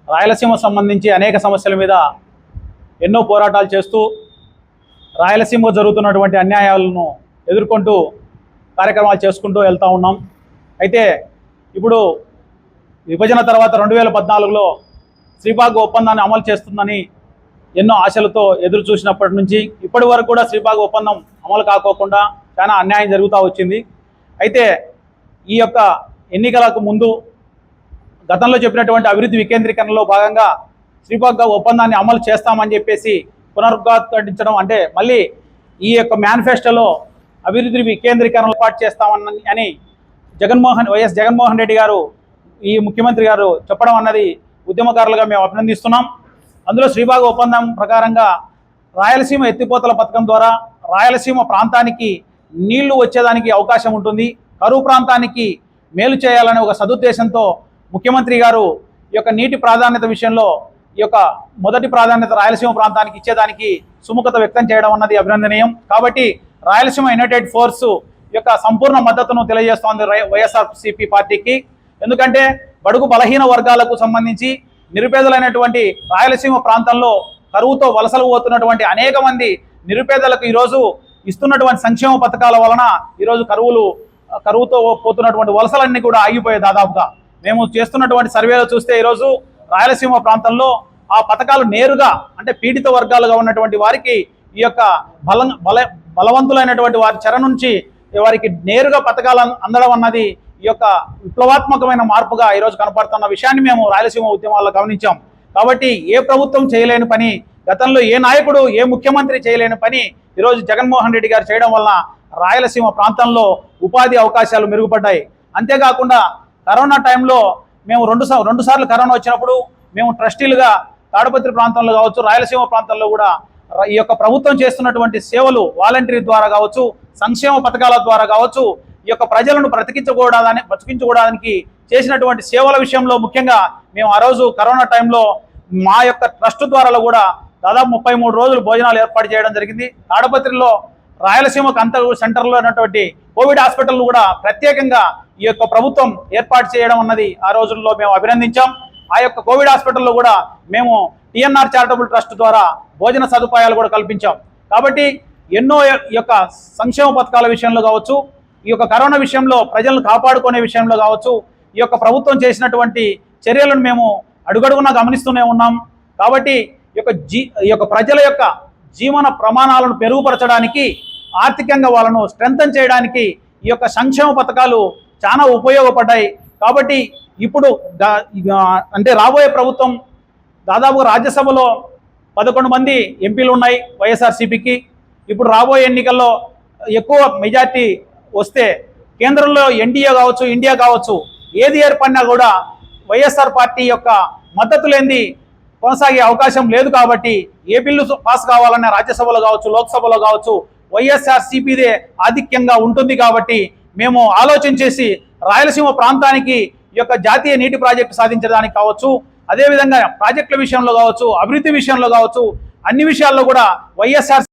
రాయలసీమ సంబంధించి అనేక సమస్యల మీద ఎన్నో పోరాటాలు చేస్తూ రాయలసీమలో జరుగుతున్నటువంటి అన్యాయాలను ఎదుర్కొంటూ కార్యక్రమాలు చేసుకుంటూ వెళ్తూ ఉన్నాం. అయితే ఇప్పుడు విభజన తర్వాత 2014లో శ్రీబాగ్ ఒప్పందాన్ని అమలు చేస్తుందని ఎన్నో ఆశలతో ఎదురు చూసినప్పటి నుంచి ఇప్పటి వరకు కూడా శ్రీబాగ్ ఒప్పందం అమలు కాకోకుండా చాలా అన్యాయం జరుగుతూ వచ్చింది. అయితే ఈ యొక్క ఎన్నికలకు ముందు గతంలో చెప్పినటువంటి అభివృద్ధి వికేంద్రీకరణలో భాగంగా శ్రీబాగ్ ఒప్పందాన్ని అమలు చేస్తామని చెప్పేసి పునరుద్ఘాటించడం, అంటే మళ్ళీ ఈ యొక్క మేనిఫెస్టోలో అభివృద్ధి వికేంద్రీకరణ ఏర్పాటు చేస్తామని వైఎస్ జగన్మోహన్ రెడ్డి గారు, ఈ ముఖ్యమంత్రి గారు చెప్పడం అన్నది ఉద్యమకారులుగా మేము అభినందిస్తున్నాం. అందులో శ్రీబాగ్ ఒప్పందం ప్రకారంగా రాయలసీమ ఎత్తిపోతల పథకం ద్వారా రాయలసీమ ప్రాంతానికి నీళ్లు వచ్చేదానికి అవకాశం ఉంటుంది. కరువు ప్రాంతానికి మేలు చేయాలనే ఒక సదుద్దేశంతో ముఖ్యమంత్రి గారు ఈ యొక్క నీటి ప్రాధాన్యత విషయంలో ఈ యొక్క మొదటి ప్రాధాన్యత రాయలసీమ ప్రాంతానికి ఇచ్చేదానికి సుముఖత వ్యక్తం చేయడం అన్నది అభినందనీయం. కాబట్టి రాయలసీమ యునైటెడ్ ఫోర్స్ యొక్క సంపూర్ణ మద్దతును తెలియజేస్తోంది వైఎస్ఆర్సీపీ పార్టీకి. ఎందుకంటే బడుగు బలహీన వర్గాలకు సంబంధించి నిరుపేదలైనటువంటి రాయలసీమ ప్రాంతంలో కరువుతో వలసలు పోతున్నటువంటి అనేక మంది నిరుపేదలకు ఈరోజు ఇస్తున్నటువంటి సంక్షేమ పథకాల వలన ఈరోజు కరువుతో పోతున్నటువంటి వలసలన్నీ కూడా ఆగిపోయాయి. దాదాపుగా మేము చేస్తున్నటువంటి సర్వేలో చూస్తే ఈరోజు రాయలసీమ ప్రాంతంలో ఆ పథకాలు నేరుగా, అంటే పీడిత వర్గాలుగా ఉన్నటువంటి వారికి ఈ యొక్క బలవంతులైనటువంటి వారి చెర నుంచి వారికి నేరుగా పథకాలు అందడం అన్నది ఈ యొక్క విప్లవాత్మకమైన మార్పుగా ఈరోజు కనపడుతున్న విషయాన్ని మేము రాయలసీమ ఉద్యమాల్లో గమనించాం. కాబట్టి ఏ ప్రభుత్వం చేయలేని పని, గతంలో ఏ నాయకుడు ఏ ముఖ్యమంత్రి చేయలేని పని ఈరోజు జగన్మోహన్ రెడ్డి గారు చేయడం వలన రాయలసీమ ప్రాంతంలో ఉపాధి అవకాశాలు మెరుగుపడ్డాయి. అంతేకాకుండా కరోనా టైంలో మేము రెండు సార్లు కరోనా వచ్చినప్పుడు మేము ట్రస్టీలుగా తాడపత్రి ప్రాంతంలో కావచ్చు, రాయలసీమ ప్రాంతంలో కూడా ఈ యొక్క ప్రభుత్వం చేస్తున్నటువంటి సేవలు వాలంటీర్ ద్వారా కావచ్చు, సంక్షేమ పథకాల ద్వారా కావచ్చు, ఈ యొక్క ప్రజలను బ్రతికించుకోవడానికి చేసినటువంటి సేవల విషయంలో ముఖ్యంగా మేము ఆ రోజు కరోనా టైంలో మా యొక్క ట్రస్ట్ ద్వారా కూడా దాదాపు 33 రోజులు భోజనాలు ఏర్పాటు చేయడం జరిగింది. తాడపత్రిలో రాయలసీమకు అంత సెంటర్లో ఉన్నటువంటి కోవిడ్ హాస్పిటల్ కూడా ప్రత్యేకంగా ఈ యొక్క ప్రభుత్వం ఏర్పాటు చేయడం అన్నది ఆ రోజుల్లో మేము అభినందించాం. ఆ యొక్క కోవిడ్ హాస్పిటల్లో కూడా మేము టిఎన్ఆర్ చారిటబుల్ ట్రస్ట్ ద్వారా భోజన సదుపాయాలు కూడా కల్పించాం. కాబట్టి ఎన్నో ఈ యొక్క సంక్షేమ పథకాల విషయంలో కావచ్చు, ఈ యొక్క కరోనా విషయంలో ప్రజలను కాపాడుకునే విషయంలో కావచ్చు, ఈ యొక్క ప్రభుత్వం చేసినటువంటి చర్యలను మేము అడుగడుగునా గమనిస్తూనే ఉన్నాం. కాబట్టి ఈ యొక్క ప్రజల యొక్క జీవన ప్రమాణాలను మెరుగుపరచడానికి, ఆర్థికంగా వాళ్ళను స్ట్రెంథన్ చేయడానికి ఈ యొక్క సంక్షేమ పథకాలు చాలా ఉపయోగపడ్డాయి. కాబట్టి ఇప్పుడు అంటే రాబోయే ప్రభుత్వం దాదాపు రాజ్యసభలో 11 మంది ఎంపీలు ఉన్నాయి వైఎస్ఆర్సీపీకి. ఇప్పుడు రాబోయే ఎన్నికల్లో ఎక్కువ మెజార్టీ వస్తే కేంద్రంలో ఎన్డీఏ కావచ్చు, ఇండియా కావచ్చు, ఏది ఏర్పడినా కూడా వైఎస్ఆర్ పార్టీ యొక్క మద్దతు లేనిది కొనసాగే అవకాశం లేదు. కాబట్టి ఏ బిల్లు పాస్ కావాలన్నా రాజ్యసభలో కావచ్చు, లోక్సభలో కావచ్చు, వైఎస్ఆర్సీపీదే ఆధిక్యంగా ఉంటుంది. కాబట్టి మేము ఆలోచన చేసి రాయలసీమ ప్రాంతానికి ఈ యొక్క జాతీయ నీటి ప్రాజెక్టు సాధించడానికి కావచ్చు, అదేవిధంగా ప్రాజెక్టుల విషయంలో కావచ్చు, అభివృద్ధి విషయంలో కావచ్చు, అన్ని విషయాల్లో కూడా వైఎస్ఆర్